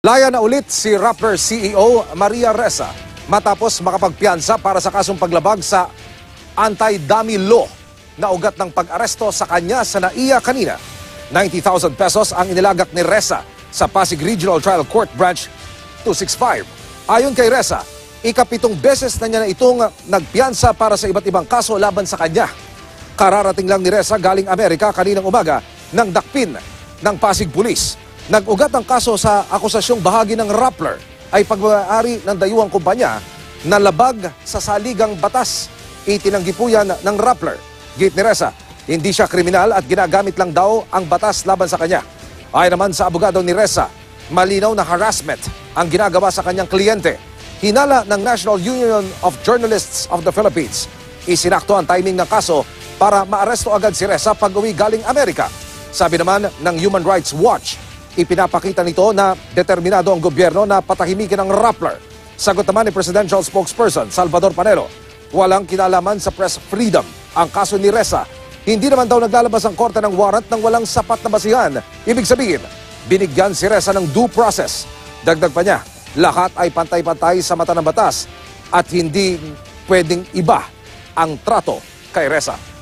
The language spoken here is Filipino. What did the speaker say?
Laya na ulit si rapper CEO Maria Ressa matapos makapagpiyansa para sa kasong paglabag sa anti-dummy law na ugat ng pag-aresto sa kanya sa NAIA kanina. 90,000 pesos ang inilagak ni Ressa sa Pasig Regional Trial Court Branch 265. Ayon kay Ressa, ikapitong beses na niya na itong nagpiyansa para sa iba't ibang kaso laban sa kanya. Kararating lang ni Ressa galing Amerika kaninang umaga ng dakpin ng Pasig Police. Nag-ugat ang kaso sa akusasyong bahagi ng Rappler ay pagmamayari ng dayuhang kumpanya na labag sa saligang batas. Itinanggi po yan ng Rappler. Git ni Ressa, hindi siya kriminal at ginagamit lang daw ang batas laban sa kanya. Ayon naman sa abogado ni Ressa, malinaw na harassment ang ginagawa sa kanyang kliyente. Hinala ng National Union of Journalists of the Philippines. Isinakto ang timing ng kaso para maaresto agad si Ressa pag-uwi galing Amerika. Sabi naman ng Human Rights Watch, ipinapakita nito na determinado ang gobyerno na patahimikin ang Rappler. Sagot naman ni Presidential Spokesperson Salvador Panelo, walang kinalaman sa press freedom ang kaso ni Ressa. Hindi naman daw naglalabas ang korte ng warrant ng walang sapat na basihan. Ibig sabihin, binigyan si Ressa ng due process. Dagdag pa niya, lahat ay pantay-pantay sa mata ng batas at hindi pwedeng iba ang trato kay Ressa.